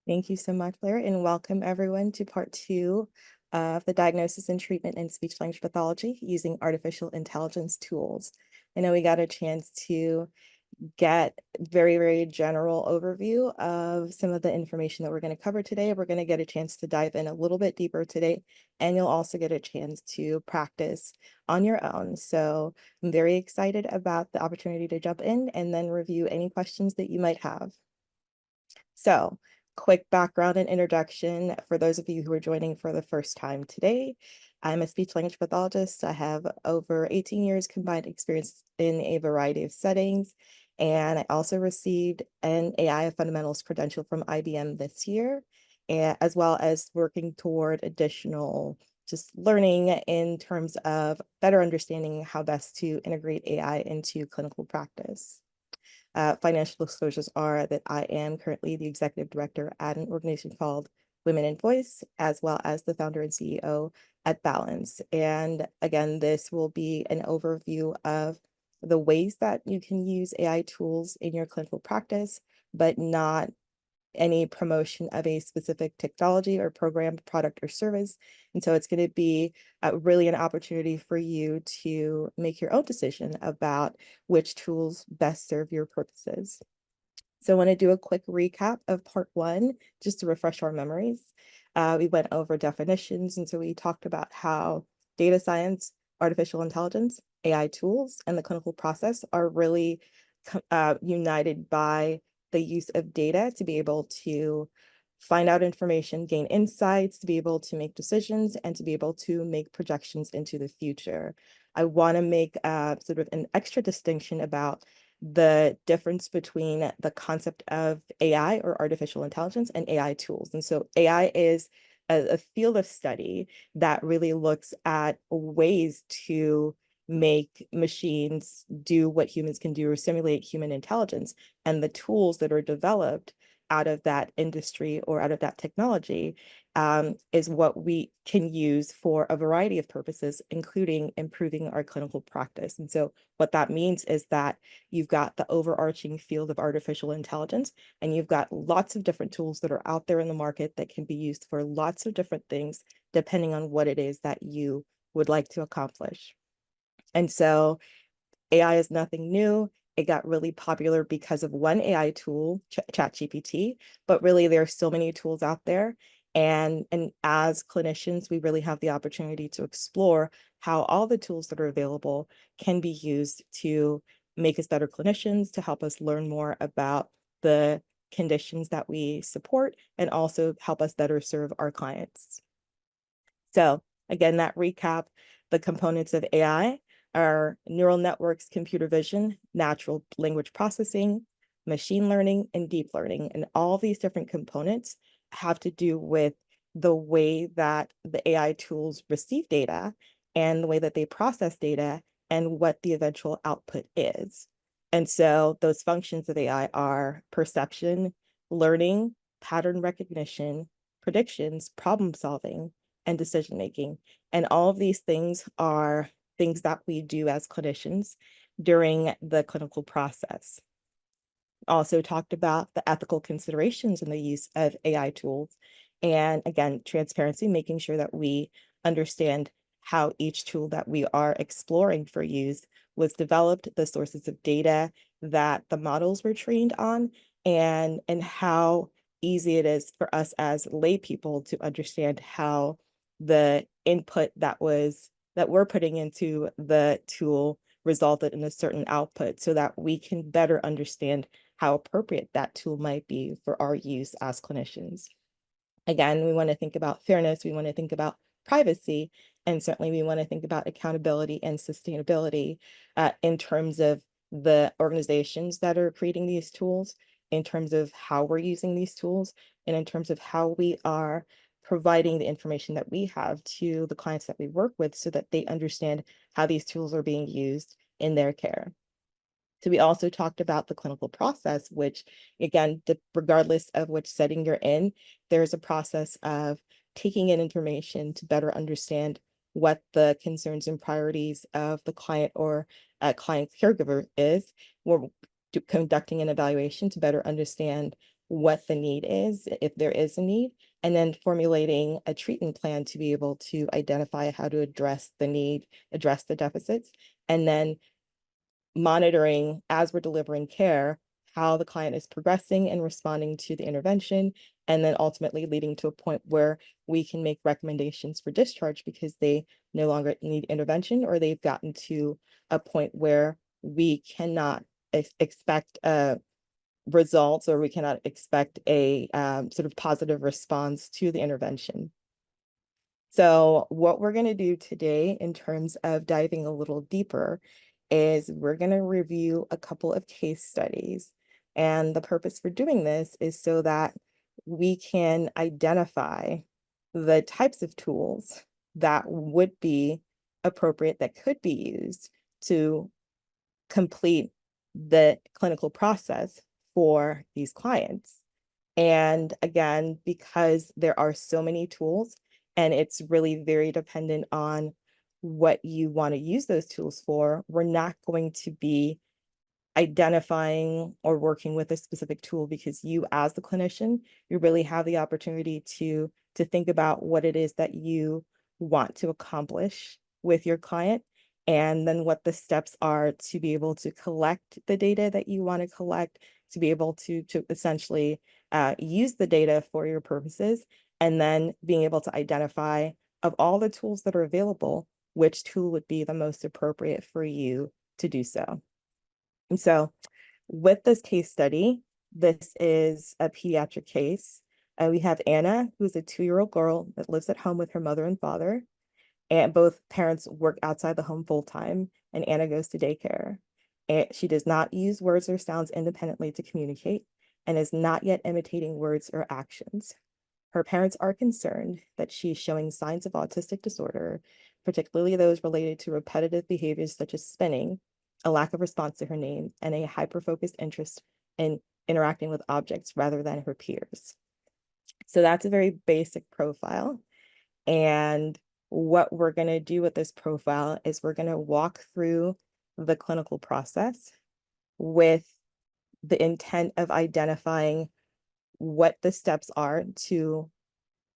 Thank you so much, Blair, and welcome everyone to part two of the diagnosis and treatment in speech language pathology using artificial intelligence tools. I know we got a chance to get very general overview of some of the information that we're going to cover today. We're going to get a chance to dive in a little bit deeper today, and you'll also get a chance to practice on your own. So I'm very excited about the opportunity to jump in and then review any questions that you might have. So, quick background and introduction for those of you who are joining for the first time today. I'm a speech language pathologist. I have over 18 years combined experience in a variety of settings. And I also received an AI fundamentals credential from IBM this year, as well as working toward additional just learning in terms of better understanding how best to integrate AI into clinical practice. Financial disclosures are that I am currently the executive director at an organization called Women in Voice, as well as the founder and CEO at Balance. And again, this will be an overview of the ways that you can use AI tools in your clinical practice, but not any promotion of a specific technology or program, product, or service. And so it's going to be really an opportunity for you to make your own decision about which tools best serve your purposes. So I want to do a quick recap of part one, just to refresh our memories. We went over definitions, and so we talked about how data science, artificial intelligence, AI tools, and the clinical process are really united by the use of data to be able to find out information, gain insights, to be able to make decisions, and to be able to make projections into the future. I want to make sort of an extra distinction about the difference between the concept of AI or artificial intelligence and AI tools. And so AI is a field of study that really looks at ways to make machines do what humans can do or simulate human intelligence. And the tools that are developed out of that industry or out of that technology is what we can use for a variety of purposes, including improving our clinical practice. And so what that means is that you've got the overarching field of artificial intelligence, and you've got lots of different tools that are out there in the market that can be used for lots of different things, depending on what it is that you would like to accomplish. And so AI is nothing new. It got really popular because of one AI tool, ChatGPT, but really there are so many tools out there. And as clinicians, we really have the opportunity to explore how all the tools that are available can be used to make us better clinicians, to help us learn more about the conditions that we support, and also help us better serve our clients. So again, that recap, the components of AI are neural networks, computer vision, natural language processing, machine learning, and deep learning. And all these different components have to do with the way that the AI tools receive data and the way that they process data and what the eventual output is. And so those functions of AI are perception, learning, pattern recognition, predictions, problem solving, and decision making. And all of these things are things that we do as clinicians during the clinical process. Also talked about the ethical considerations in the use of AI tools. And again, transparency, making sure that we understand how each tool that we are exploring for use was developed, the sources of data that the models were trained on, and how easy it is for us as lay people to understand how the input that we're putting into the tool resulted in a certain output, so that we can better understand how appropriate that tool might be for our use as clinicians. Again, we want to think about fairness, we want to think about privacy, and certainly we want to think about accountability and sustainability in terms of the organizations that are creating these tools, in terms of how we're using these tools, and in terms of how we are providing the information that we have to the clients that we work with so that they understand how these tools are being used in their care. So we also talked about the clinical process, which again, regardless of which setting you're in, there's a process of taking in information to better understand what the concerns and priorities of the client or client's caregiver is. We're conducting an evaluation to better understand what the need is, if there is a need, and then formulating a treatment plan to be able to identify how to address the need, address the deficits, and then monitoring as we're delivering care, how the client is progressing and responding to the intervention, and then ultimately leading to a point where we can make recommendations for discharge because they no longer need intervention, or they've gotten to a point where we cannot expect results, or we cannot expect a sort of positive response to the intervention. So what we're going to do today in terms of diving a little deeper is we're going to review a couple of case studies. And the purpose for doing this is so that we can identify the types of tools that would be appropriate, that could be used to complete the clinical process for these clients. And again, because there are so many tools and it's really very dependent on what you want to use those tools for, we're not going to be identifying or working with a specific tool, because you as the clinician, you really have the opportunity to think about what it is that you want to accomplish with your client, and then what the steps are to be able to collect the data that you want to collect, to be able to essentially use the data for your purposes, and then being able to identify, of all the tools that are available, which tool would be the most appropriate for you to do so. And so with this case study, this is a pediatric case. We have Anna, who's a 2-year-old girl that lives at home with her mother and father, and both parents work outside the home full time, and Anna goes to daycare. And she does not use words or sounds independently to communicate and is not yet imitating words or actions. Her parents are concerned that she's showing signs of autistic disorder, particularly those related to repetitive behaviors such as spinning, a lack of response to her name, and a hyper-focused interest in interacting with objects rather than her peers. So that's a very basic profile. And what we're going to do with this profile is we're going to walk through the clinical process with the intent of identifying what the steps are to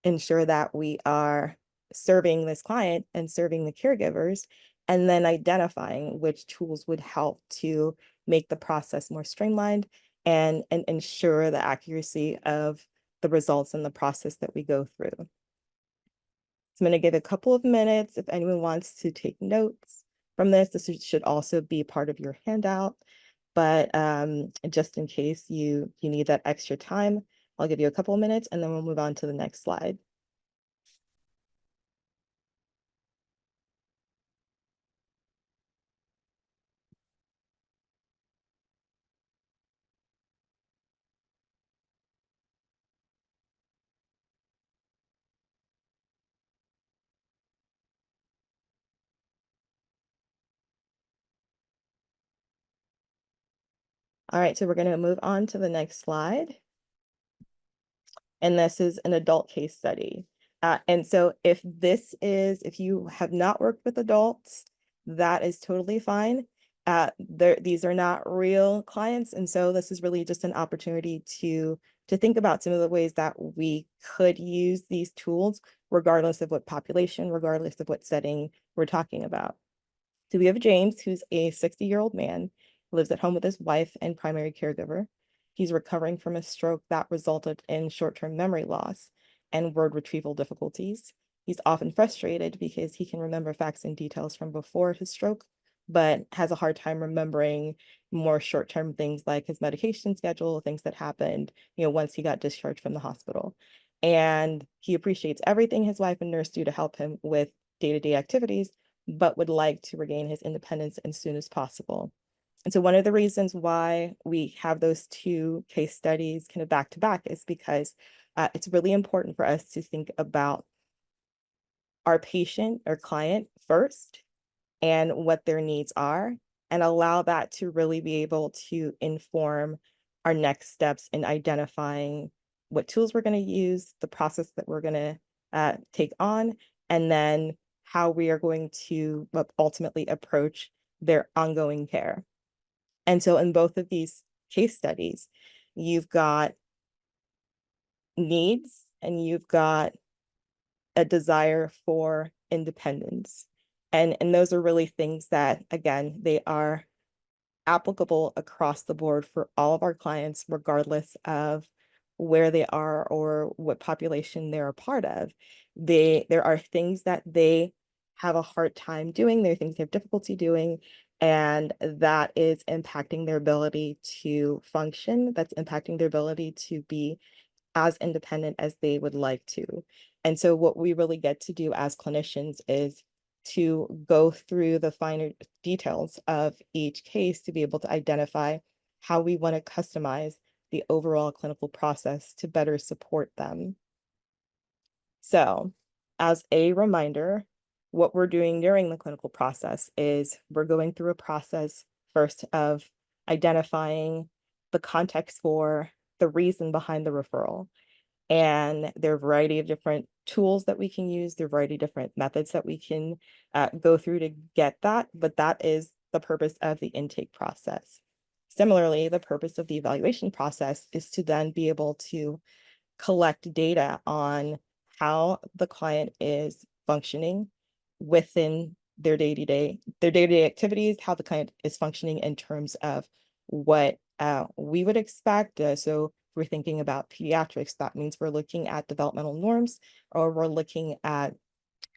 ensure that we are serving this client and serving the caregivers, and then identifying which tools would help to make the process more streamlined and ensure the accuracy of the results in the process that we go through. So I'm going to give a couple of minutes if anyone wants to take notes from this. This should also be part of your handout, but just in case you need that extra time, I'll give you a couple of minutes and then we'll move on to the next slide. All right, so we're going to move on to the next slide. And this is an adult case study. And so if you have not worked with adults, that is totally fine. These are not real clients. And so this is really just an opportunity to think about some of the ways that we could use these tools, regardless of what population, regardless of what setting we're talking about. So we have James, who's a 60-year-old man, who lives at home with his wife and primary caregiver. He's recovering from a stroke that resulted in short-term memory loss and word retrieval difficulties. He's often frustrated because he can remember facts and details from before his stroke, but has a hard time remembering more short-term things like his medication schedule, things that happened, once he got discharged from the hospital. And he appreciates everything his wife and nurse do to help him with day-to-day activities, but would like to regain his independence as soon as possible. And so one of the reasons why we have those two case studies kind of back to back is because it's really important for us to think about our patient or client first and what their needs are, and allow that to really be able to inform our next steps in identifying what tools we're going to use, the process that we're going to take on, and then how we are going to ultimately approach their ongoing care. And so in both of these case studies, you've got needs and you've got a desire for independence. And those are really things that, again, they are applicable across the board for all of our clients, regardless of where they are or what population they're a part of. There are things that they have a hard time doing, there are things they have difficulty doing, and that is impacting their ability to function, that's impacting their ability to be as independent as they would like to. And so what we really get to do as clinicians is to go through the finer details of each case to be able to identify how we want to customize the overall clinical process to better support them. So, as a reminder, what we're doing during the clinical process is we're going through a process first of identifying the context for the reason behind the referral. And there are a variety of different tools that we can use. There are a variety of different methods that we can go through to get that, but that is the purpose of the intake process. Similarly, the purpose of the evaluation process is to then be able to collect data on how the client is functioning within their day-to-day activities, how the client is functioning in terms of what we would expect. So if we're thinking about pediatrics, that means we're looking at developmental norms, or we're looking at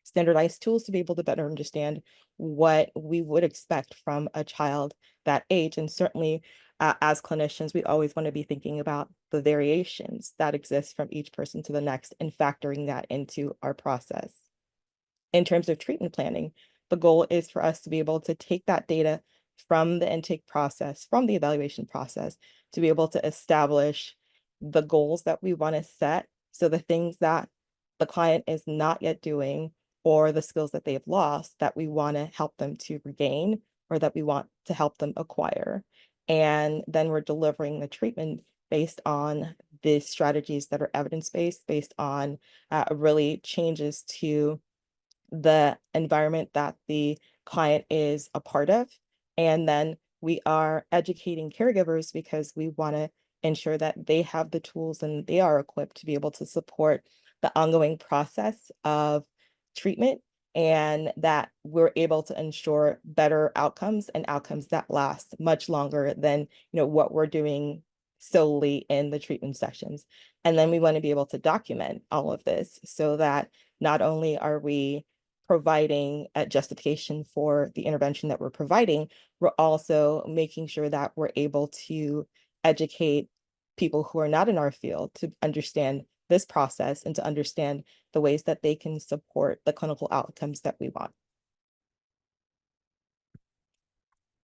standardized tools to be able to better understand what we would expect from a child that age. And certainly, as clinicians, we always want to be thinking about the variations that exist from each person to the next and factoring that into our process. In terms of treatment planning, the goal is for us to be able to take that data from the intake process, from the evaluation process, to be able to establish the goals that we want to set. So the things that the client is not yet doing, or the skills that they have lost that we want to help them to regain, or that we want to help them acquire. And then we're delivering the treatment based on the strategies that are evidence-based, based on really changes to the environment that the client is a part of. And then we are educating caregivers because we want to ensure that they have the tools and they are equipped to be able to support the ongoing process of treatment, and that we're able to ensure better outcomes and outcomes that last much longer than what we're doing solely in the treatment sessions. And then we want to be able to document all of this so that not only are we providing a justification for the intervention that we're providing, we're also making sure that we're able to educate people who are not in our field to understand this process and to understand the ways that they can support the clinical outcomes that we want.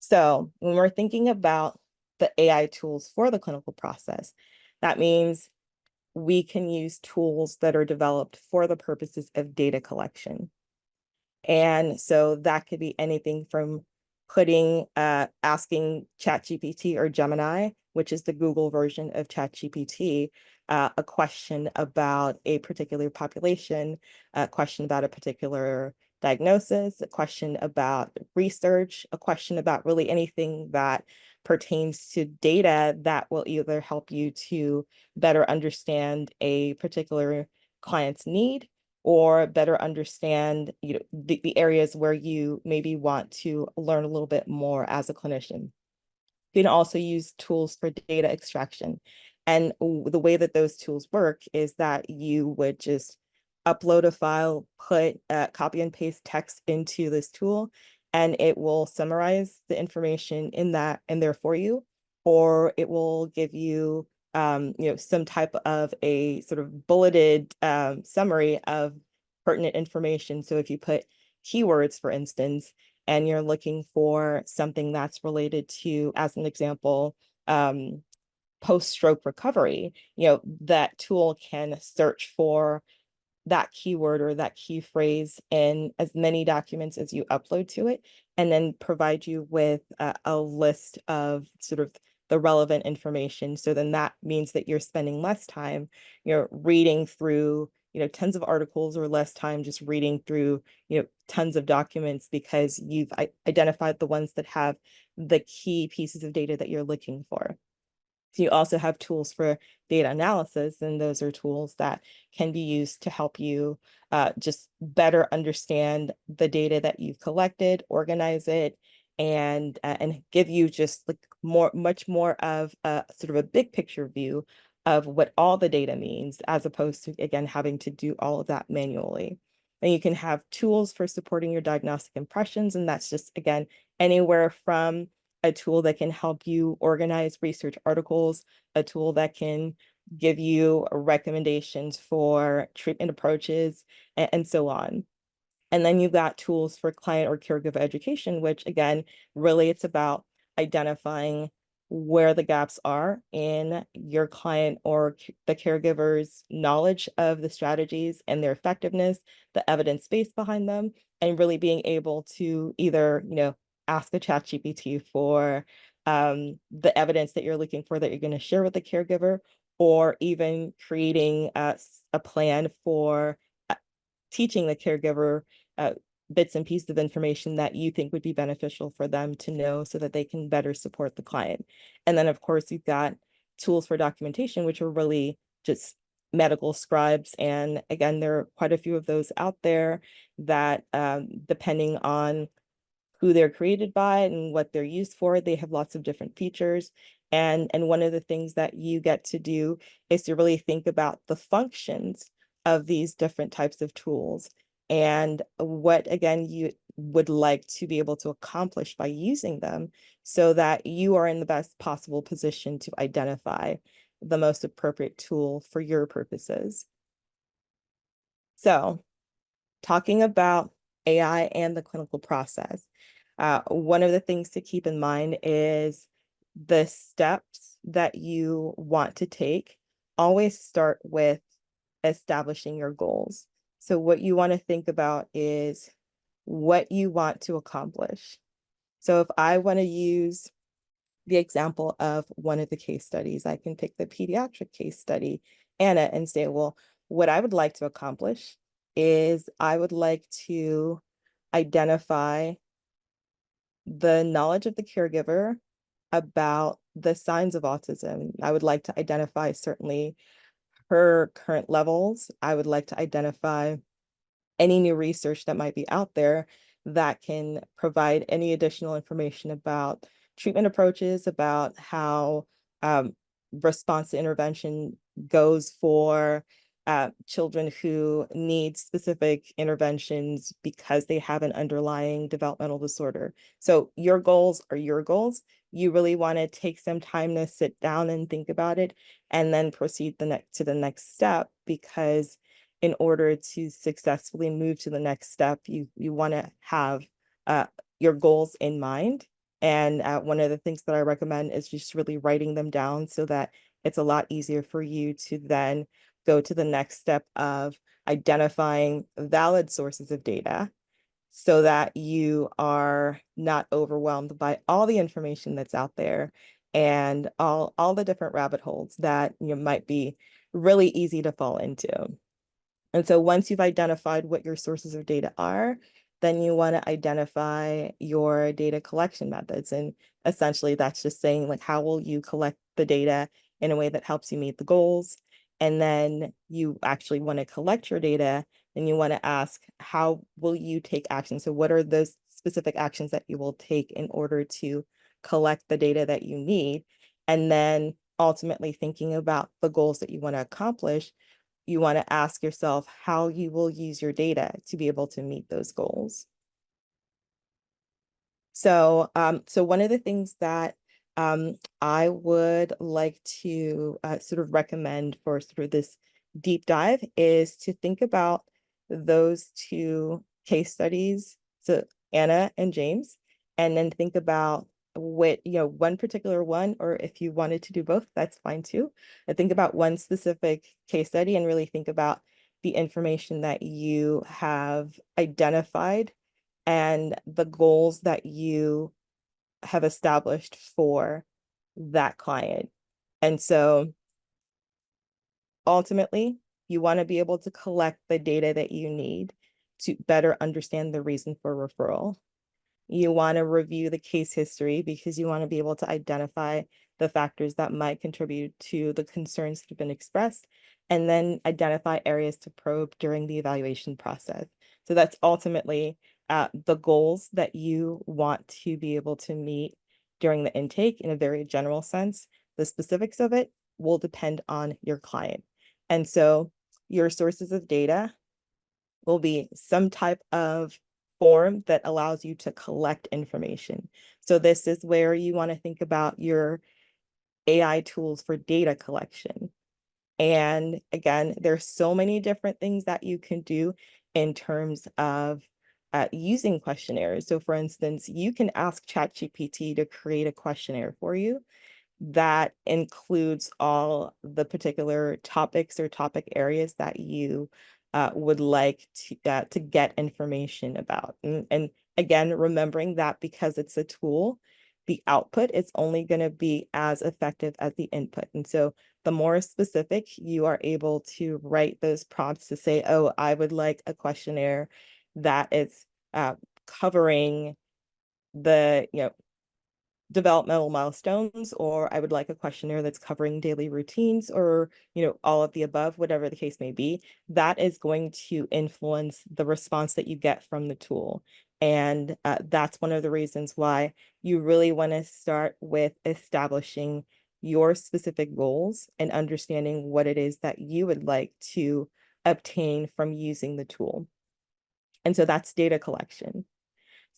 So when we're thinking about the AI tools for the clinical process, that means we can use tools that are developed for the purposes of data collection. And so that could be anything from asking ChatGPT or Gemini, which is the Google version of ChatGPT, a question about a particular population, a question about a particular diagnosis, a question about research, a question about really anything that pertains to data that will either help you to better understand a particular client's need, or better understand the areas where you maybe want to learn a little bit more as a clinician. You can also use tools for data extraction. And the way that those tools work is that you would just upload a file, put copy and paste text into this tool, and it will summarize the information in there for you, or it will give you some type of a sort of bulleted summary of pertinent information. So if you put keywords, for instance, and you're looking for something that's related to, as an example, post-stroke recovery, that tool can search for that keyword or that key phrase in as many documents as you upload to it, and then provide you with a list of sort of the relevant information. So then that means that you're spending less time, reading through, tons of articles, or less time just reading through, tons of documents, because you've identified the ones that have the key pieces of data that you're looking for. So you also have tools for data analysis, and those are tools that can be used to help you just better understand the data that you've collected, organize it, and give you just like much more of a sort of a big picture view of what all the data means, as opposed to, again, having to do all of that manually. And you can have tools for supporting your diagnostic impressions, and that's just, again, anywhere from a tool that can help you organize research articles, a tool that can give you recommendations for treatment approaches, and so on. And then you've got tools for client or caregiver education, which again, really it's about identifying where the gaps are in your client or the caregiver's knowledge of the strategies and their effectiveness, the evidence base behind them, and really being able to either, ask the ChatGPT for the evidence that you're looking for that you're going to share with the caregiver, or even creating a plan for teaching the caregiver uh, bits and pieces of information that you think would be beneficial for them to know so that they can better support the client. And then, of course, you've got tools for documentation, which are really just medical scribes. And again, there are quite a few of those out there that, depending on who they're created by and what they're used for, they have lots of different features. And one of the things that you get to do is to really think about the functions of these different types of tools and what, again, you would like to be able to accomplish by using them, so that you are in the best possible position to identify the most appropriate tool for your purposes. So, talking about AI and the clinical process, one of the things to keep in mind is the steps that you want to take always start with establishing your goals. So what you want to think about is what you want to accomplish. So if I want to use the example of one of the case studies, I can pick the pediatric case study, Anna, and say, well, what I would like to accomplish is I would like to identify the knowledge of the caregiver about the signs of autism. I would like to identify certainly her current levels. I would like to identify any new research that might be out there that can provide any additional information about treatment approaches, about how response to intervention goes for children who need specific interventions because they have an underlying developmental disorder. So your goals are your goals. You really want to take some time to sit down and think about it, and then proceed to the next step, because in order to successfully move to the next step, you want to have your goals in mind. And one of the things that I recommend is just really writing them down, so that it's a lot easier for you to then go to the next step of identifying valid sources of data, so that you are not overwhelmed by all the information that's out there and all the different rabbit holes that might be really easy to fall into. And so once you've identified what your sources of data are, then you want to identify your data collection methods. And essentially that's just saying, like, how will you collect the data in a way that helps you meet the goals? And then you actually want to collect your data, and you want to ask, how will you take action? So what are those specific actions that you will take in order to collect the data that you need? And then ultimately thinking about the goals that you want to accomplish, you want to ask yourself how you will use your data to be able to meet those goals. So, so one of the things that I would like to sort of recommend for sort of this deep dive is to think about those two case studies, so Anna and James, and then think about what, one particular one, or if you wanted to do both, that's fine too. And think about one specific case study and really think about the information that you have identified and the goals that you have established for that client. And so ultimately, you want to be able to collect the data that you need to better understand the reason for referral. You want to review the case history because you want to be able to identify the factors that might contribute to the concerns that have been expressed, and then identify areas to probe during the evaluation process. So that's ultimately the goals that you want to be able to meet during the intake in a very general sense. The specifics of it will depend on your client. And so your sources of data will be some type of form that allows you to collect information. So this is where you want to think about your AI tools for data collection. And again, there's so many different things that you can do in terms of using questionnaires. So for instance, you can ask ChatGPT to create a questionnaire for you that includes all the particular topics or topic areas that you would like to get information about. And again, remembering that because it's a tool, the output is only going to be as effective as the input. And so the more specific you are able to write those prompts to say, oh, I would like a questionnaire that is covering the, developmental milestones, or I would like a questionnaire that's covering daily routines, or, all of the above, whatever the case may be, that is going to influence the response that you get from the tool. And that's one of the reasons why you really want to start with establishing your specific goals and understanding what it is that you would like to obtain from using the tool. And so that's data collection.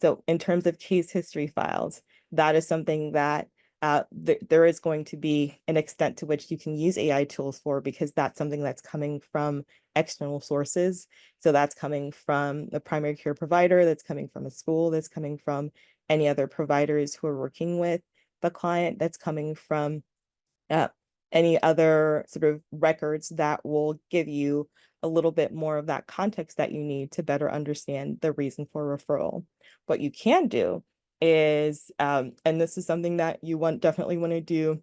So in terms of case history files, that is something that there is going to be an extent to which you can use AI tools for, because that's something that's coming from external sources. So that's coming from the primary care provider, that's coming from a school, that's coming from any other providers who are working with the client, that's coming from uh, any other sort of records that will give you a little bit more of that context that you need to better understand the reason for referral. What you can do is, and this is something that you definitely want to do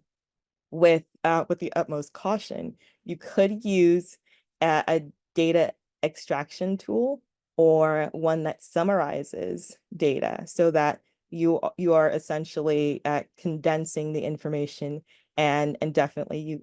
with the utmost caution, you could use a data extraction tool, or one that summarizes data, so that you are essentially condensing the information. And definitely, you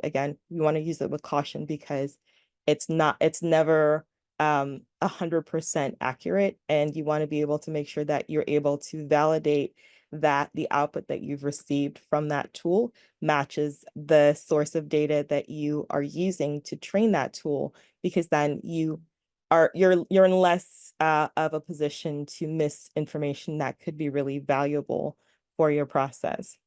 want to use it with caution, because it's never 100% accurate, and you want to be able to make sure that you're able to validate that the output that you've received from that tool matches the source of data that you are using to train that tool, because then you're in less of a position to miss information that could be really valuable for your process.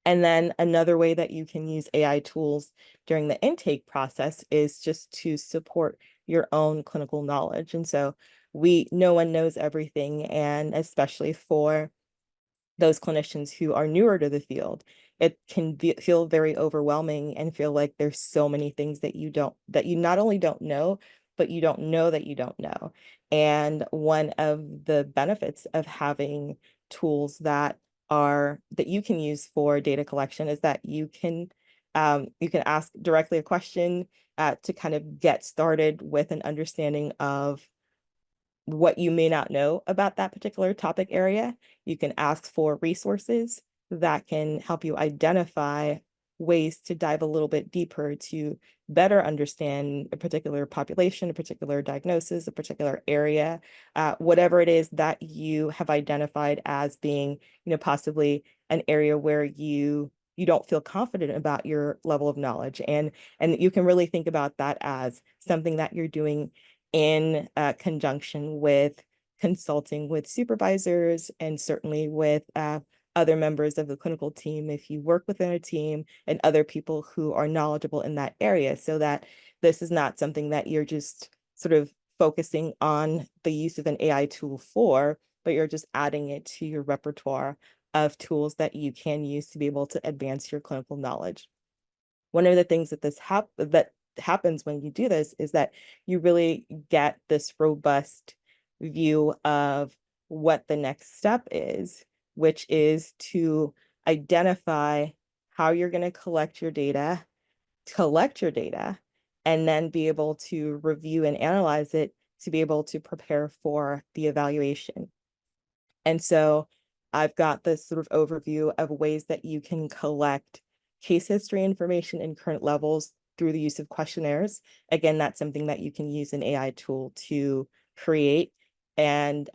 And then another way that you can use AI tools during the intake process is just to support your own clinical knowledge. And so no one knows everything, and especially for those clinicians who are newer to the field, it can feel very overwhelming and feel like there's so many things that you not only don't know, but you don't know that you don't know. And one of the benefits of having tools that you can use for data collection is that you can ask directly a question to kind of get started with an understanding of what you may not know about that particular topic area. You can ask for resources that can help you identify ways to dive a little bit deeper to better understand a particular population, a particular diagnosis, a particular area, whatever it is that you have identified as being, possibly an area where you don't feel confident about your level of knowledge. And you can really think about that as something that you're doing in conjunction with consulting with supervisors, and certainly with other members of the clinical team if you work within a team, and other people who are knowledgeable in that area, so that this is not something that you're just sort of focusing on the use of an AI tool for, but you're just adding it to your repertoire of tools that you can use to be able to advance your clinical knowledge. One of the things that happens when you do this is that you really get this robust view of what the next step is, which is to identify how you're going to collect your data, and then be able to review and analyze it to be able to prepare for the evaluation. And so I've got this sort of overview of ways that you can collect case history information and current levels through the use of questionnaires. Again, that's something that you can use an AI tool to create, and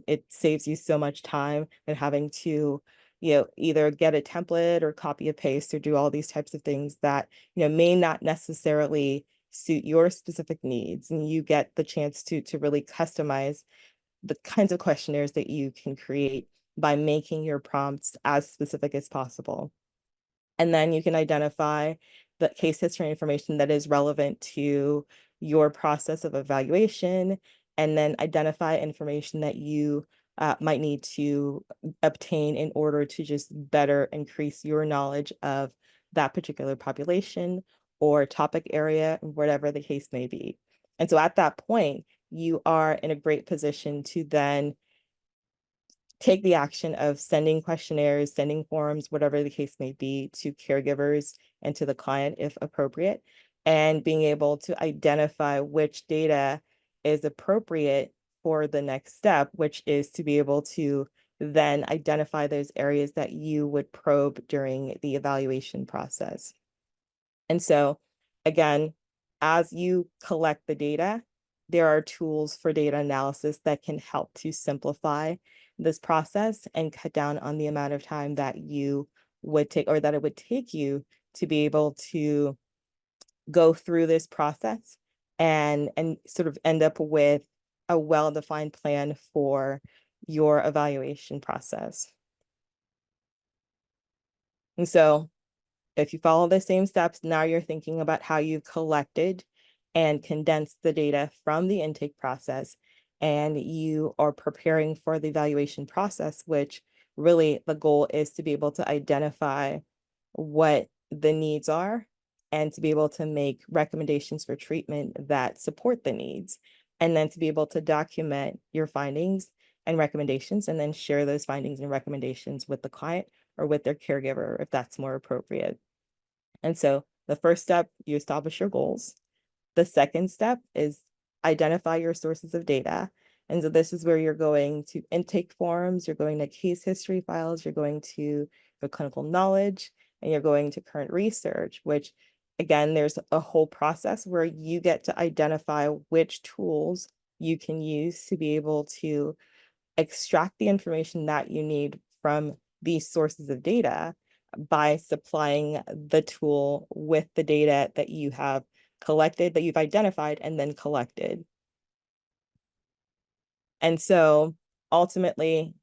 it saves you so much time and having to, either get a template or copy and paste or do all these types of things that, may not necessarily suit your specific needs. And you get the chance to really customize the kinds of questionnaires that you can create by making your prompts as specific as possible. And then you can identify the case history information that is relevant to your process of evaluation, and then identify information that you might need to obtain in order to just better increase your knowledge of that particular population or topic area, whatever the case may be. And so at that point, you are in a great position to then take the action of sending questionnaires, sending forms, whatever the case may be, to caregivers and to the client if appropriate, and being able to identify which data is appropriate for the next step, which is to be able to then identify those areas that you would probe during the evaluation process. And so, again, as you collect the data, there are tools for data analysis that can help to simplify this process and cut down on the amount of time that you would take, or that it would take you, to be able to go through this process and sort of end up with a well-defined plan for your evaluation process. And so, if you follow the same steps, now you're thinking about how you've collected and condensed the data from the intake process, and you are preparing for the evaluation process, which really the goal is to be able to identify what the needs are and to be able to make recommendations for treatment that support the needs, and then to be able to document your findings and recommendations, and then share those findings and recommendations with the client or with their caregiver if that's more appropriate. And so the first step, you establish your goals. The second step is identify your sources of data. And so this is where you're going to intake forms, you're going to case history files, you're going to your clinical knowledge, and you're going to current research, which, again, there's a whole process where you get to identify which tools you can use to be able to extract the information that you need from these sources of data by supplying the tool with the data that you have collected, that you've identified and then collected. And so ultimately,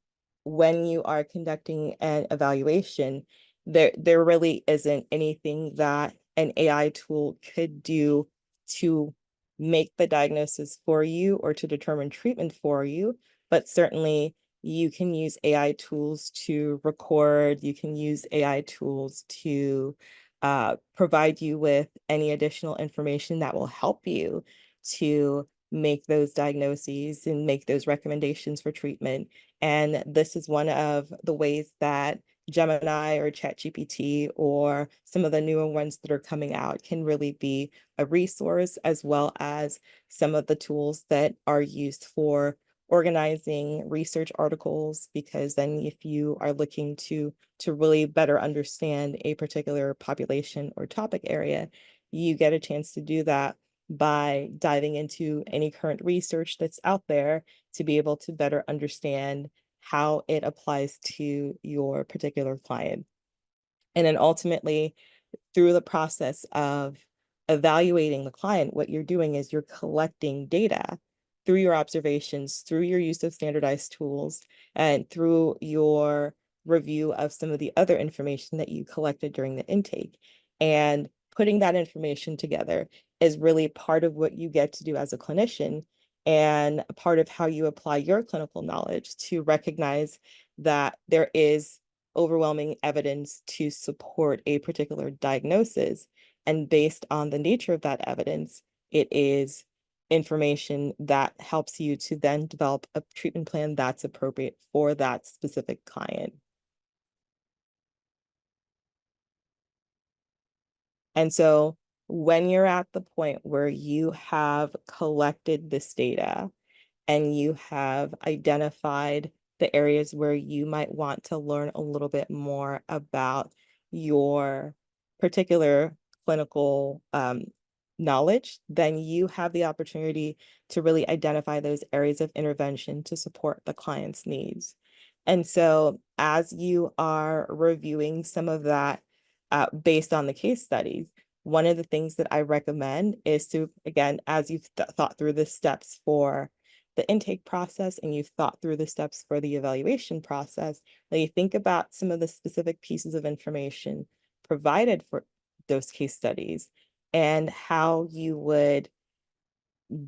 when you are conducting an evaluation, there really isn't anything that an AI tool could do to make the diagnosis for you or to determine treatment for you, but certainly you can use AI tools to record, you can use AI tools to provide you with any additional information that will help you to make those diagnoses and make those recommendations for treatment. And this is one of the ways that Gemini or ChatGPT or some of the newer ones that are coming out can really be a resource, as well as some of the tools that are used for organizing research articles, because then if you are looking to really better understand a particular population or topic area, you get a chance to do that by diving into any current research that's out there to be able to better understand how it applies to your particular client. And then ultimately, through the process of evaluating the client, what you're doing is you're collecting data through your observations, through your use of standardized tools, and through your review of some of the other information that you collected during the intake. And putting that information together is really part of what you get to do as a clinician, and a part of how you apply your clinical knowledge to recognize that there is overwhelming evidence to support a particular diagnosis. And based on the nature of that evidence, it is information that helps you to then develop a treatment plan that's appropriate for that specific client. And so when you're at the point where you have collected this data and you have identified the areas where you might want to learn a little bit more about your particular clinical knowledge, then you have the opportunity to really identify those areas of intervention to support the client's needs. And so as you are reviewing some of that based on the case studies, one of the things that I recommend is to, again, as you've thought through the steps for the intake process and you've thought through the steps for the evaluation process, that you think about some of the specific pieces of information provided for those case studies and how you would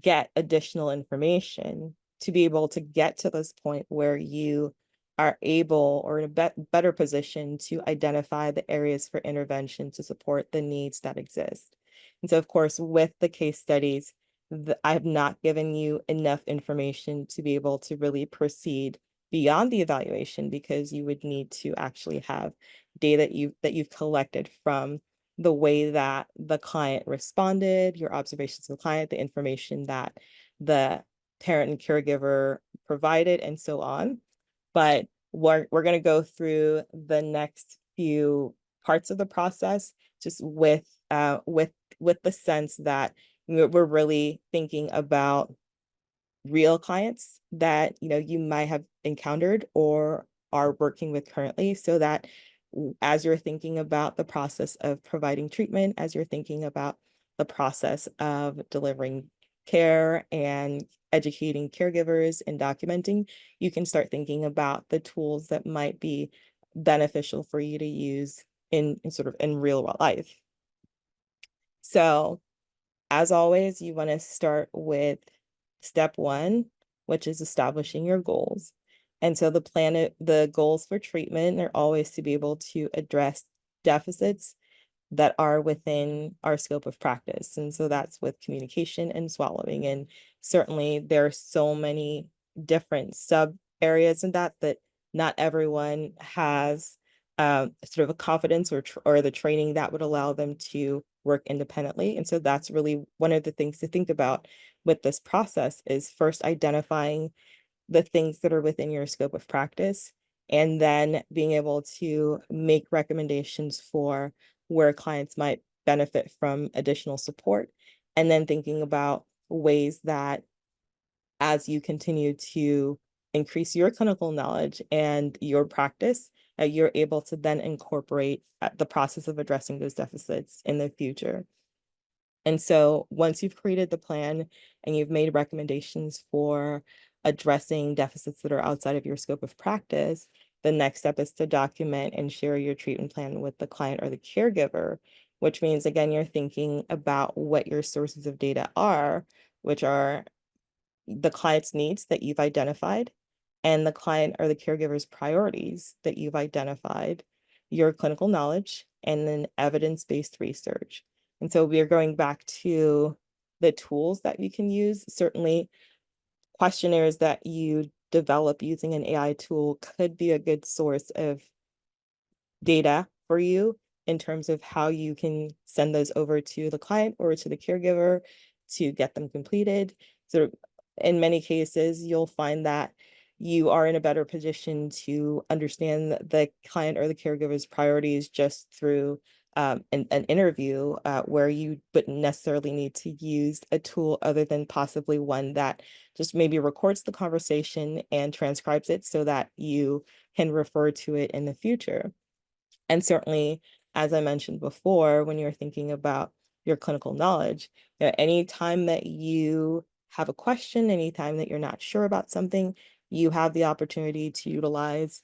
get additional information to be able to get to this point where you are able or in a better position to identify the areas for intervention to support the needs that exist. And so, of course, with the case studies, I have not given you enough information to be able to really proceed beyond the evaluation because you would need to actually have data that you've collected from the way that the client responded, your observations of the client, the information that the parent and caregiver provided, and so on. But we're going to go through the next few parts of the process just with the sense that we're really thinking about real clients that you might have encountered or are working with currently, so that as you're thinking about the process of providing treatment, as you're thinking about the process of delivering care and educating caregivers and documenting, you can start thinking about the tools that might be beneficial for you to use in sort of in real life. So as always, you want to start with step one, which is establishing your goals. And so the goals for treatment are always to be able to address deficits that are within our scope of practice. And so that's with communication and swallowing. And certainly there are so many different sub areas in that not everyone has sort of a confidence or the training that would allow them to work independently. And so that's really one of the things to think about with this process is first identifying the things that are within your scope of practice, and then being able to make recommendations for where clients might benefit from additional support, and then thinking about ways that as you continue to increase your clinical knowledge and your practice, you're able to then incorporate the process of addressing those deficits in the future. And so once you've created the plan and you've made recommendations for addressing deficits that are outside of your scope of practice, the next step is to document and share your treatment plan with the client or the caregiver, which means, again, you're thinking about what your sources of data are, which are the client's needs that you've identified and the client or the caregiver's priorities that you've identified, your clinical knowledge, and then evidence-based research. And so we are going back to the tools that you can use. Certainly, questionnaires that you develop using an AI tool could be a good source of data for you in terms of how you can send those over to the client or to the caregiver to get them completed. So in many cases, you'll find that you are in a better position to understand the client or the caregiver's priorities just through an interview where you wouldn't necessarily need to use a tool other than possibly one that just maybe records the conversation and transcribes it so that you can refer to it in the future. And certainly, as I mentioned before, when you're thinking about your clinical knowledge, any time that you have a question, anytime that you're not sure about something, you have the opportunity to utilize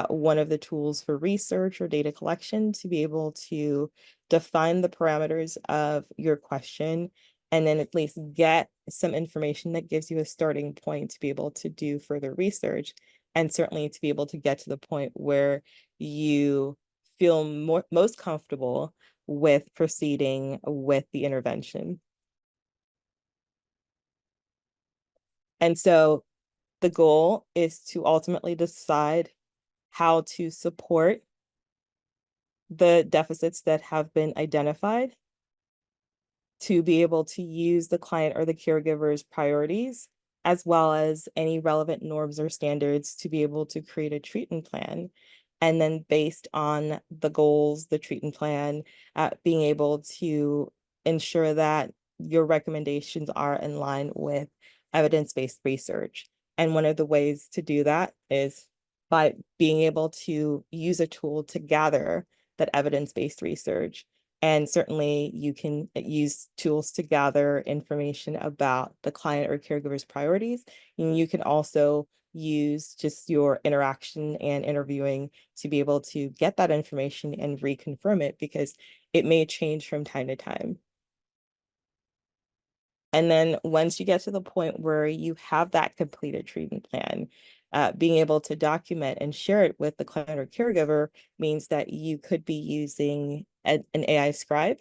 one of the tools for research or data collection to be able to define the parameters of your question and then at least get some information that gives you a starting point to be able to do further research, and certainly to be able to get to the point where you feel most comfortable with proceeding with the intervention. And so the goal is to ultimately decide how to support the deficits that have been identified, to be able to use the client or the caregiver's priorities as well as any relevant norms or standards to be able to create a treatment plan. And then based on the goals, the treatment plan, being able to ensure that your recommendations are in line with evidence-based research. And one of the ways to do that is by being able to use a tool to gather that evidence-based research. And certainly you can use tools to gather information about the client or caregiver's priorities. And you can also use just your interaction and interviewing to be able to get that information and reconfirm it, because it may change from time to time. And then once you get to the point where you have that completed treatment plan, being able to document and share it with the client or caregiver means that you could be using an AI scribe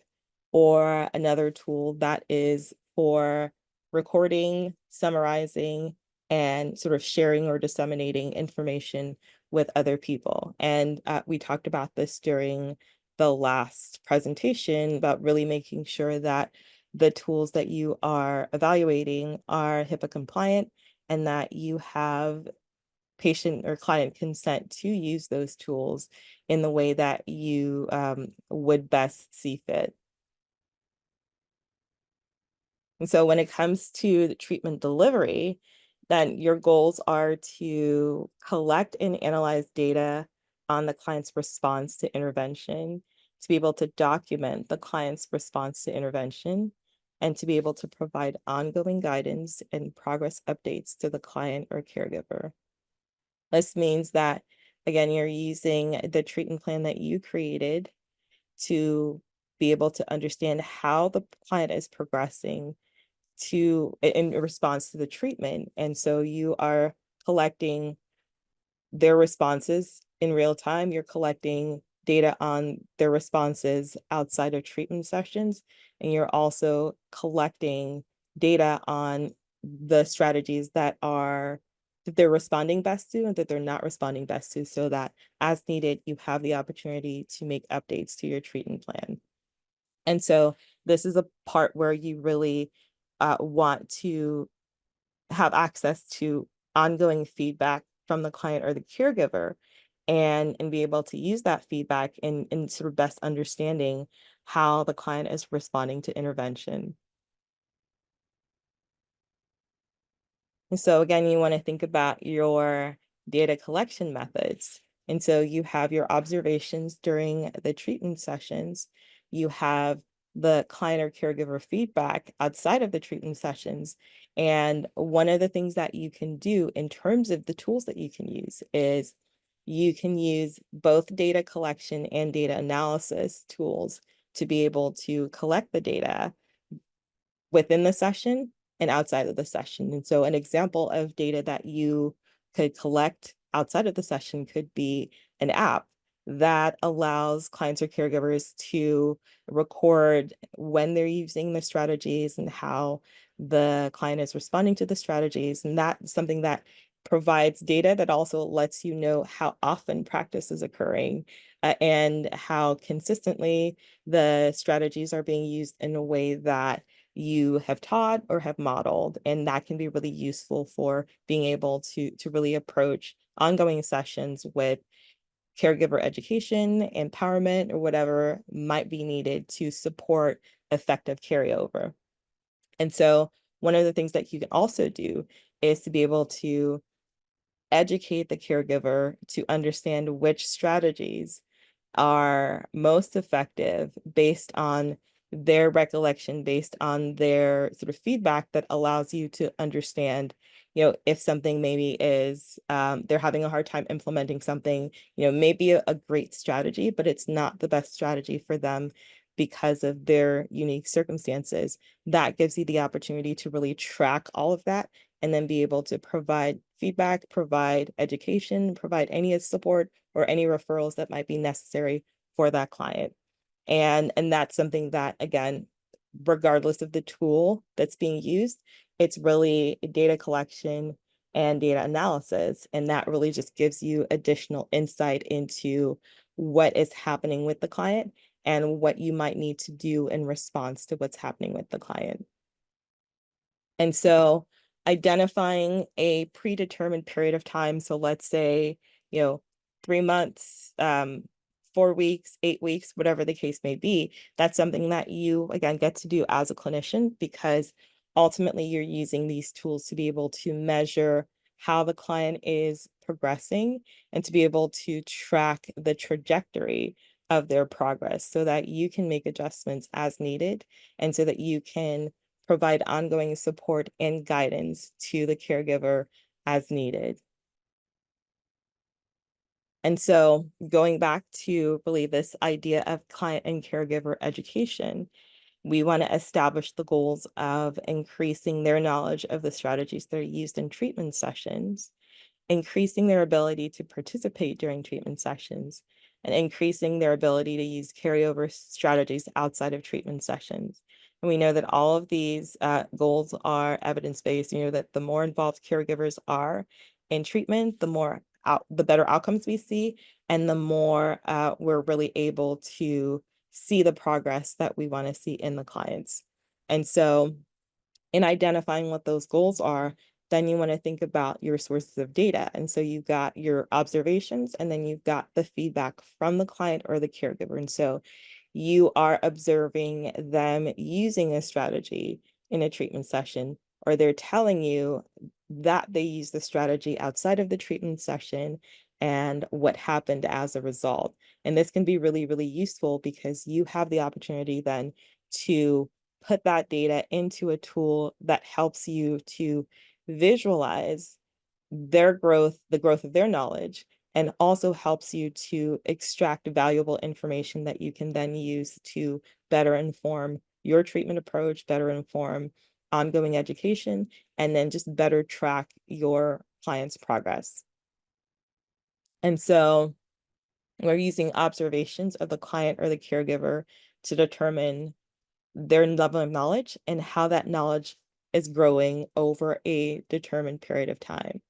or another tool that is for recording, summarizing, and sort of sharing or disseminating information with other people. And we talked about this during the last presentation about really making sure that the tools that you are evaluating are HIPAA compliant and that you have patient or client consent to use those tools in the way that you would best see fit. And so when it comes to the treatment delivery, then your goals are to collect and analyze data on the client's response to intervention, to be able to document the client's response to intervention, and to be able to provide ongoing guidance and progress updates to the client or caregiver. This means that, again, you're using the treatment plan that you created to be able to understand how the client is progressing in response to the treatment. And so you are collecting their responses in real time. You're collecting data on their responses outside of treatment sessions. And you're also collecting data on the strategies that they're responding best to and that they're not responding best to, so that as needed, you have the opportunity to make updates to your treatment plan. And so this is a part where you really want to have access to ongoing feedback from the client or the caregiver, and be able to use that feedback in sort of best understanding how the client is responding to intervention. And so again, you want to think about your data collection methods. And so you have your observations during the treatment sessions, you have the client or caregiver feedback outside of the treatment sessions. And one of the things that you can do in terms of the tools that you can use is you can use both data collection and data analysis tools to be able to collect the data within the session and outside of the session. And so an example of data that you could collect outside of the session could be an app that allows clients or caregivers to record when they're using the strategies and how the client is responding to the strategies. And that's something that provides data that also lets you know how often practice is occurring, and how consistently the strategies are being used in a way that you have taught or have modeled. And that can be really useful for being able to really approach ongoing sessions with caregiver education, empowerment, or whatever might be needed to support effective carryover. And so one of the things that you can also do is to be able to educate the caregiver to understand which strategies are most effective based on their recollection, based on their sort of feedback, that allows you to understand, if something maybe is, they're having a hard time implementing something, maybe a great strategy, but it's not the best strategy for them because of their unique circumstances. That gives you the opportunity to really track all of that and then be able to provide feedback, provide education, provide any support or any referrals that might be necessary for that client. And that's something that, again, regardless of the tool that's being used, it's really data collection and data analysis. And that really just gives you additional insight into what is happening with the client and what you might need to do in response to what's happening with the client. And so identifying a predetermined period of time. So let's say, 3 months, 4 weeks, 8 weeks, whatever the case may be. That's something that you, again, get to do as a clinician, because ultimately you're using these tools to be able to measure how the client is progressing and to be able to track the trajectory of their progress so that you can make adjustments as needed, and so that you can provide ongoing support and guidance to the caregiver as needed. And so going back to really this idea of client and caregiver education, we want to establish the goals of increasing their knowledge of the strategies that are used in treatment sessions, increasing their ability to participate during treatment sessions, and increasing their ability to use carryover strategies outside of treatment sessions. And we know that all of these goals are evidence-based. You know that the more involved caregivers are in treatment, the better outcomes we see, and the more we're really able to see the progress that we want to see in the clients. And so in identifying what those goals are, then you want to think about your sources of data. And so you've got your observations, and then you've got the feedback from the client or the caregiver. And so you are observing them using a strategy in a treatment session, or they're telling you that they use the strategy outside of the treatment session and what happened as a result. And this can be really, really useful because you have the opportunity then to put that data into a tool that helps you to visualize their growth, the growth of their knowledge, and also helps you to extract valuable information that you can then use to better inform your treatment approach, better inform ongoing education, and then just better track your client's progress. And so we're using observations of the client or the caregiver to determine their level of knowledge and how that knowledge is growing over a determined period of time.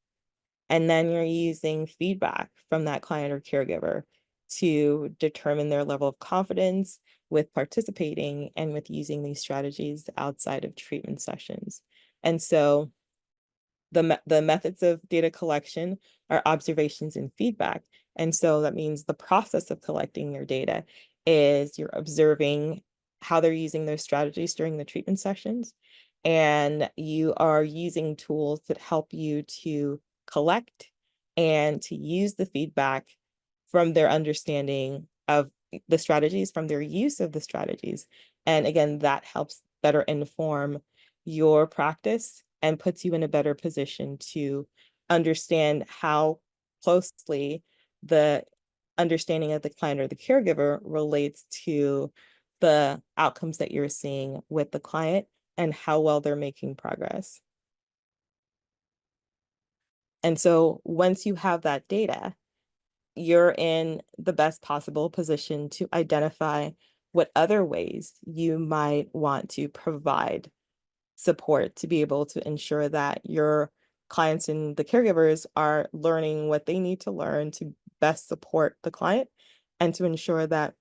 And then you're using feedback from that client or caregiver to determine their level of confidence with participating and with using these strategies outside of treatment sessions. And so the methods of data collection are observations and feedback. And so that means the process of collecting your data is you're observing how they're using those strategies during the treatment sessions, and you are using tools that help you to collect and to use the feedback from their understanding of the strategies, from their use of the strategies. And again, that helps better inform your practice and puts you in a better position to understand how closely the understanding of the client or the caregiver relates to the outcomes that you're seeing with the client and how well they're making progress. And so once you have that data, you're in the best possible position to identify what other ways you might want to provide support to be able to ensure that your clients and the caregivers are learning what they need to learn to best support the client, and to ensure that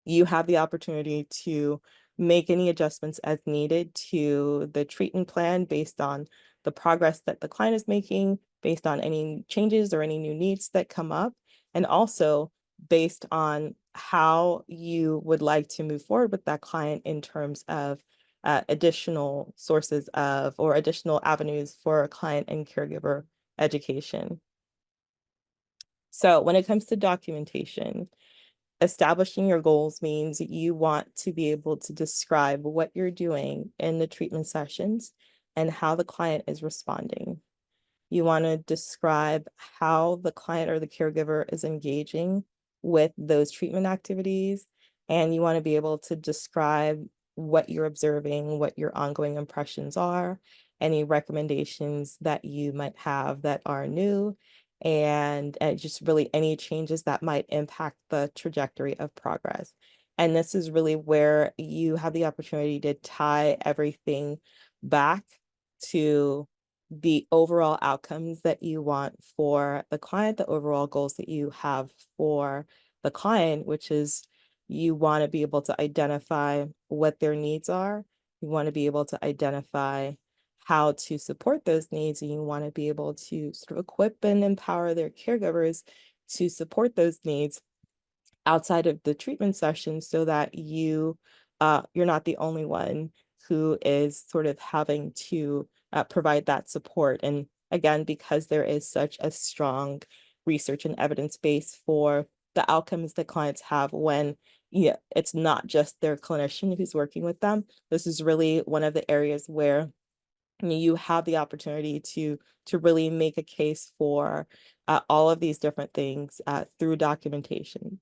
you have the opportunity to make any adjustments as needed to the treatment plan based on the progress that the client is making, based on any changes or any new needs that come up, and also based on how you would like to move forward with that client in terms of additional sources of or additional avenues for client and caregiver education. So when it comes to documentation, establishing your goals means you want to be able to describe what you're doing in the treatment sessions and how the client is responding. You want to describe how the client or the caregiver is engaging with those treatment activities. And you want to be able to describe what you're observing, what your ongoing impressions are, any recommendations that you might have that are new, and just really any changes that might impact the trajectory of progress. And this is really where you have the opportunity to tie everything back to the overall outcomes that you want for the client, the overall goals that you have for the client, which is you want to be able to identify what their needs are. You want to be able to identify how to support those needs, and you want to be able to sort of equip and empower their caregivers to support those needs outside of the treatment session, so that you're not the only one who is sort of having to provide that support. And again, because there is such a strong research and evidence base for the outcomes that clients have when it's not just their clinician who's working with them, this is really one of the areas where you have the opportunity to really make a case for all of these different things through documentation.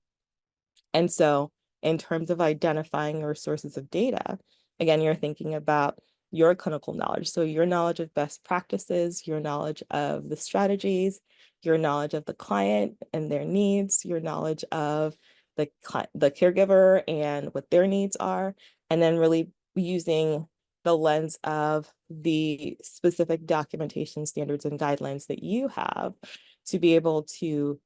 And so in terms of identifying your sources of data, again, you're thinking about your clinical knowledge. So your knowledge of best practices, your knowledge of the strategies, your knowledge of the client and their needs, your knowledge of the caregiver and what their needs are, and then really using the lens of the specific documentation standards and guidelines that you have to be able to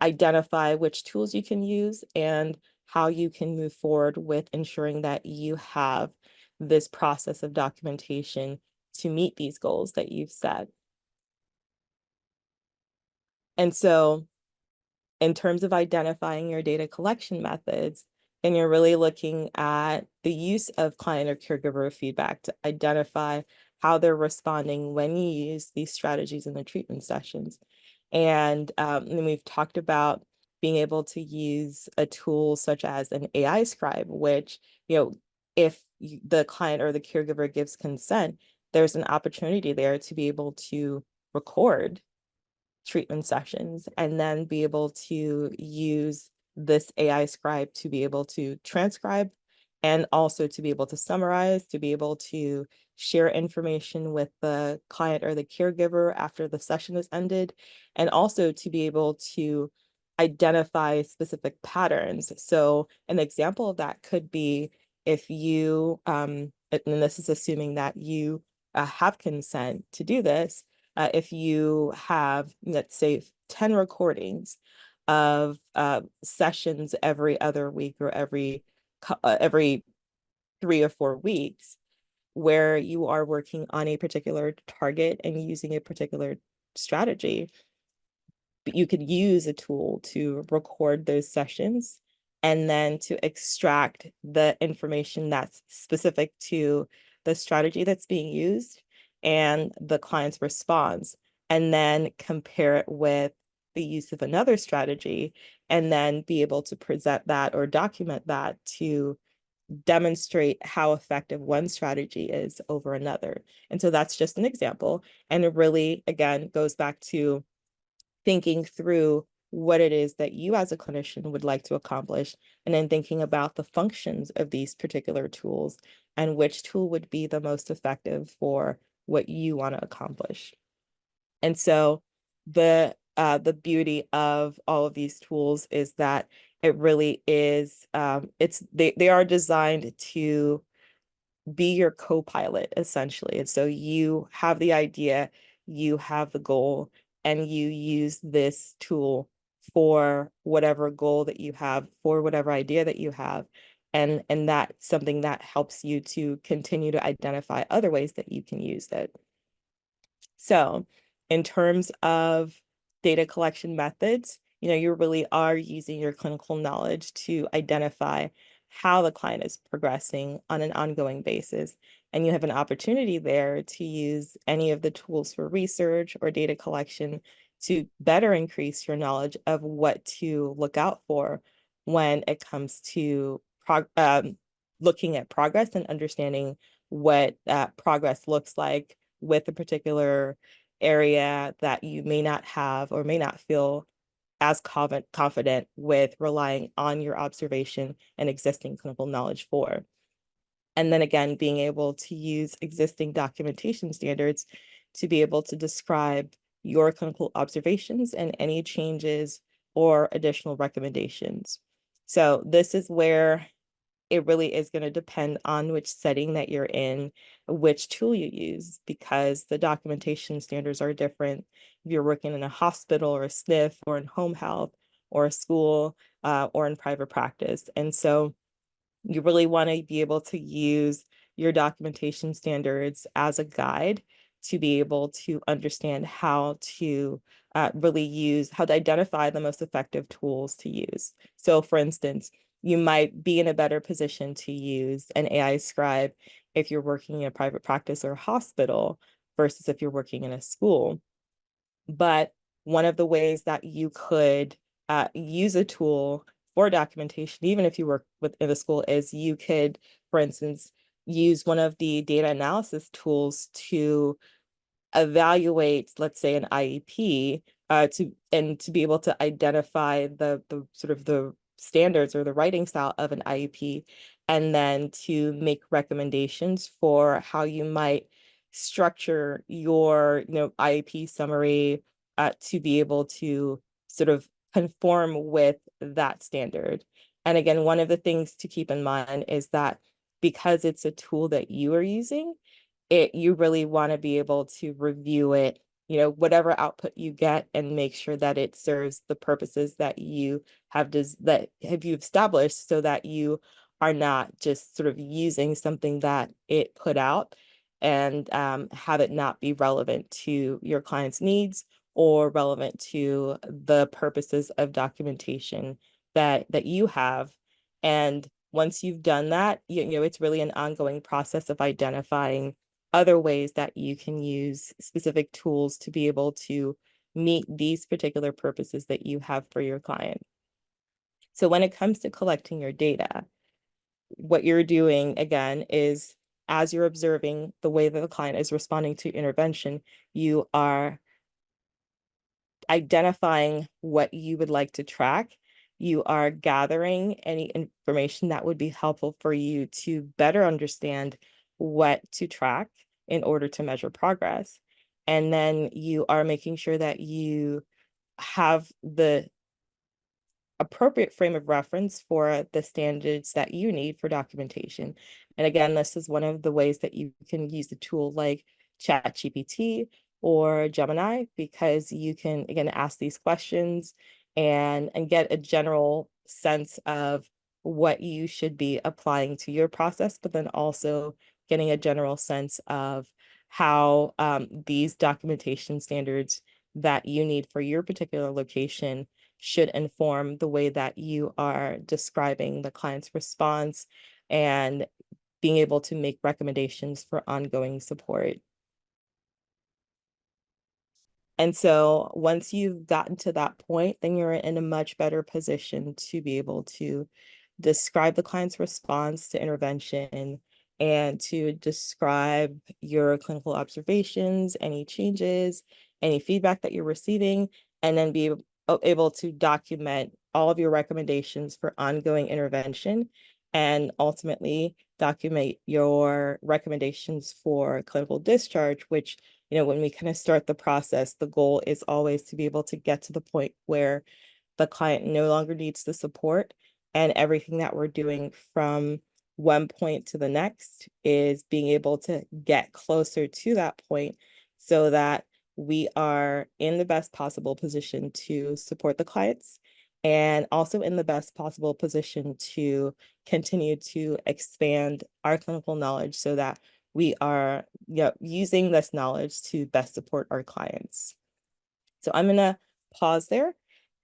identify which tools you can use and how you can move forward with ensuring that you have this process of documentation to meet these goals that you've set. And so in terms of identifying your data collection methods, and you're really looking at the use of client or caregiver feedback to identify how they're responding when you use these strategies in the treatment sessions. And then we've talked about being able to use a tool such as an AI scribe, which, if the client or the caregiver gives consent, there's an opportunity there to be able to record treatment sessions and then be able to use this AI scribe to be able to transcribe and also to be able to summarize, to be able to share information with the client or the caregiver after the session is ended, and also to be able to identify specific patterns. So an example of that could be if you, and this is assuming that you have consent to do this, if you have, let's say, 10 recordings of sessions every other week or every 3 or 4 weeks, where you are working on a particular target and using a particular strategy, but you could use a tool to record those sessions and then to extract the information that's specific to the strategy that's being used and the client's response, and then compare it with the use of another strategy, and then be able to present that or document that to demonstrate how effective one strategy is over another. And so that's just an example. And it really, again, goes back to thinking through what it is that you as a clinician would like to accomplish, and then thinking about the functions of these particular tools and which tool would be the most effective for what you want to accomplish. And so the beauty of all of these tools is that it really is they are designed to be your co-pilot, essentially. And so you have the idea, you have the goal, and you use this tool for whatever goal that you have, for whatever idea that you have. And that's something that helps you to continue to identify other ways that you can use it. So in terms of data collection methods, you really are using your clinical knowledge to identify how the client is progressing on an ongoing basis. And you have an opportunity there to use any of the tools for research or data collection to better increase your knowledge of what to look out for when it comes to looking at progress and understanding what progress looks like with a particular area that you may not have or may not feel as confident with relying on your observation and existing clinical knowledge for. And then again, being able to use existing documentation standards to be able to describe your clinical observations and any changes or additional recommendations. So this is where it really is going to depend on which setting that you're in, which tool you use, because the documentation standards are different if you're working in a hospital or a SNF or in home health or a school or in private practice. And so you really want to be able to use your documentation standards as a guide to be able to understand how to how to identify the most effective tools to use. So for instance, you might be in a better position to use an AI scribe if you're working in a private practice or hospital versus if you're working in a school. But one of the ways that you could use a tool for documentation, even if you work within a school, is you could, for instance, use one of the data analysis tools to evaluate, let's say, an IEP, to be able to identify the sort of the standards or the writing style of an IEP, and then to make recommendations for how you might structure your IEP summary to be able to sort of conform with that standard. And again, one of the things to keep in mind is that because it's a tool that you are using, you really want to be able to review it, whatever output you get, and make sure that it serves the purposes that you have established, so that you are not just sort of using something that it put out and have it not be relevant to your client's needs or relevant to the purposes of documentation that you have. And once you've done that, it's really an ongoing process of identifying other ways that you can use specific tools to be able to meet these particular purposes that you have for your client. So when it comes to collecting your data, what you're doing again is, as you're observing the way that the client is responding to intervention, you are identifying what you would like to track. You are gathering any information that would be helpful for you to better understand what to track in order to measure progress. And then you are making sure that you have the appropriate frame of reference for the standards that you need for documentation. And again, this is one of the ways that you can use a tool like ChatGPT or Gemini, because you can, again, ask these questions and get a general sense of what you should be applying to your process, but then also getting a general sense of how these documentation standards that you need for your particular location should inform the way that you are describing the client's response and being able to make recommendations for ongoing support. And so once you've gotten to that point, then you're in a much better position to be able to describe the client's response to intervention and to describe your clinical observations, any changes, any feedback that you're receiving, and then be able to document all of your recommendations for ongoing intervention, and ultimately document your recommendations for clinical discharge, which, when we kind of start the process, the goal is always to be able to get to the point where the client no longer needs the support, and everything that we're doing from one point to the next is being able to get closer to that point, so that we are in the best possible position to support the clients, and also in the best possible position to continue to expand our clinical knowledge, so that we are using this knowledge to best support our clients. So I'm going to pause there,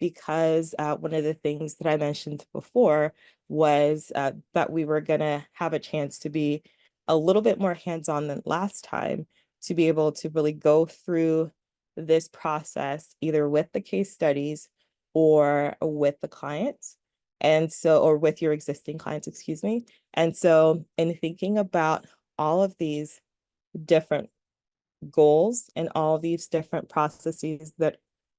because one of the things that I mentioned before was that we were going to have a chance to be a little bit more hands-on than last time, to be able to really go through this process either with the case studies or with the clients. And so, or with your existing clients, excuse me. And so in thinking about all of these different goals and all these different processes that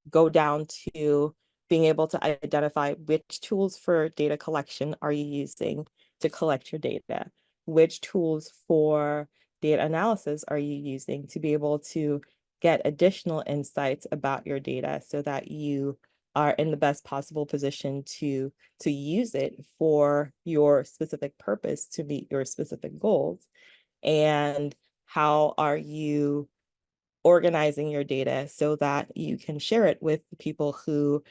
go down to being able to identify which tools for data collection are you using to collect your data, which tools for data analysis are you using to be able to get additional insights about your data, so that you are in the best possible position to use it for your specific purpose to meet your specific goals. And how are you organizing your data so that you can share it with the people who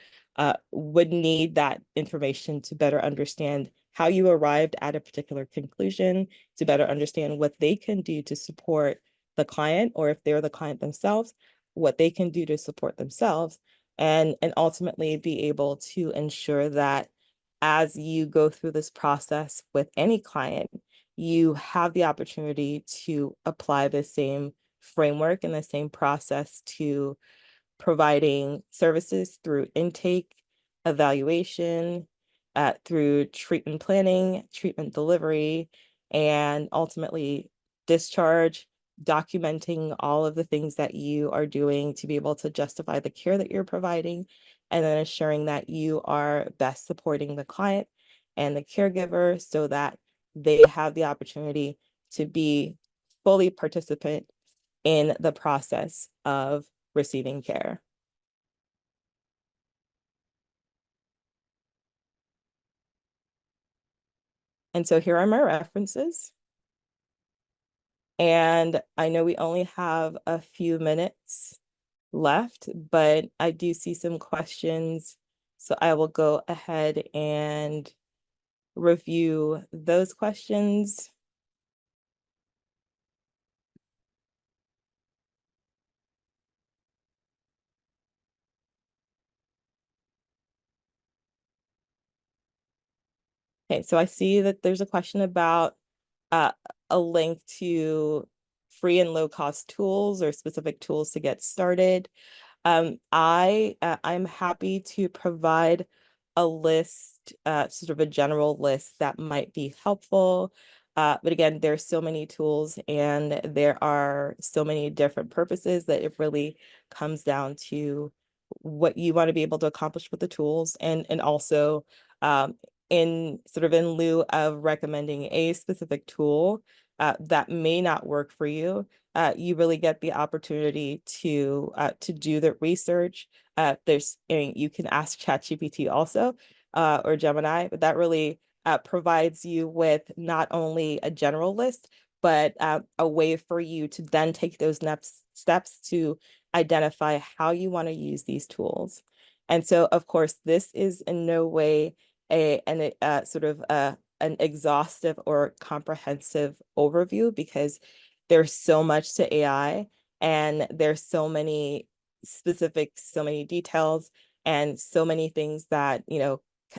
would need that information to better understand how you arrived at a particular conclusion, to better understand what they can do to support the client, or if they're the client themselves, what they can do to support themselves, and ultimately be able to ensure that as you go through this process with any client, you have the opportunity to apply the same framework and the same process to providing services through intake, evaluation, through treatment planning, treatment delivery, and ultimately discharge, documenting all of the things that you are doing to be able to justify the care that you're providing, and then assuring that you are best supporting the client and the caregiver so that they have the opportunity to be fully participant in the process of receiving care. And so here are my references. And I know we only have a few minutes left, but I do see some questions. So I will go ahead and review those questions. Okay, so I see that there's a question about uh, a link to free and low-cost tools or specific tools to get started. I'm happy to provide a list, sort of a general list that might be helpful. But again, there's so many tools and there are so many different purposes that it really comes down to what you want to be able to accomplish with the tools, and also in sort of in lieu of recommending a specific tool that may not work for you, you really get the opportunity to do the research. You can ask ChatGPT also, or Gemini, but that really provides you with not only a general list, but a way for you to then take those next steps to identify how you want to use these tools. And so, of course, this is in no way an exhaustive or comprehensive overview, because there's so much to AI and there's so many specifics, so many details, and so many things that,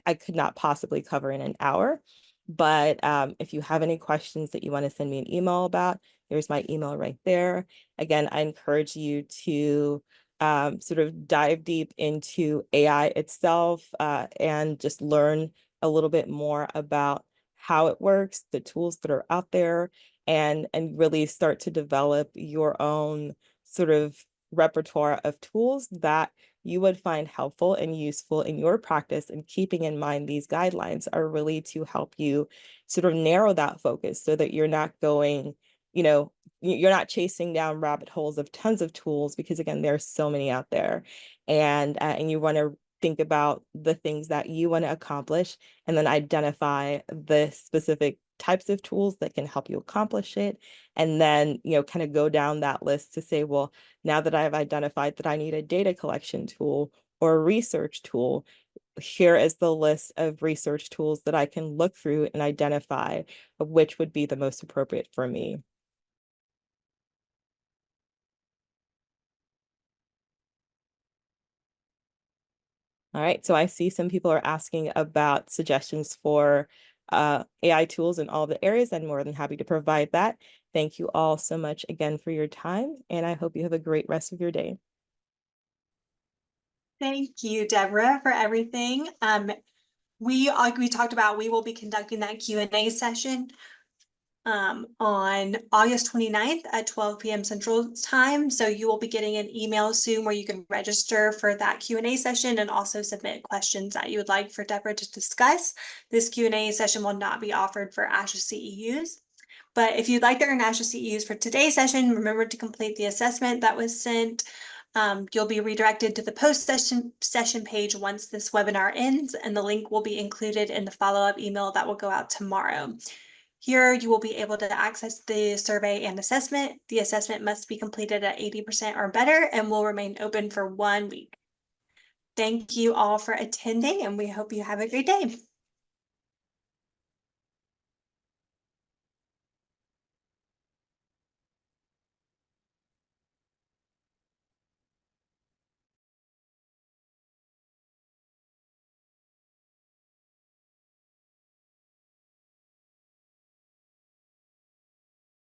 I could not possibly cover in an hour. But if you have any questions that you want to send me an email about, there's my email right there. Again, I encourage you to sort of dive deep into AI itself and just learn a little bit more about how it works, the tools that are out there, and really start to develop your own sort of repertoire of tools that you would find helpful and useful in your practice. And keeping in mind these guidelines are really to help you sort of narrow that focus so that you're not going, you're not chasing down rabbit holes of tons of tools, because again, there's so many out there, and you want to think about the things that you want to accomplish and then identify the specific types of tools that can help you accomplish it. And then, kind of go down that list to say, well, now that I've identified that I need a data collection tool or a research tool, here is the list of research tools that I can look through and identify which would be the most appropriate for me. All right, so I see some people are asking about suggestions for AI tools in all the areas. I'm more than happy to provide that. Thank you all so much again for your time, and I hope you have a great rest of your day. Thank you, Deborah, for everything. Like we talked about, we will be conducting that Q&A session on August 29th at 12 p.m. Central Time. So you will be getting an email soon where you can register for that Q&A session and also submit questions that you would like for Deborah to discuss. This Q&A session will not be offered for ASHA CEUs. But if you'd like to earn ASHA CEUs for today's session, remember to complete the assessment that was sent. You'll be redirected to the post-session page once this webinar ends, and the link will be included in the follow-up email that will go out tomorrow. Here, you will be able to access the survey and assessment. The assessment must be completed at 80% or better and will remain open for 1 week. Thank you all for attending, and we hope you have a great day.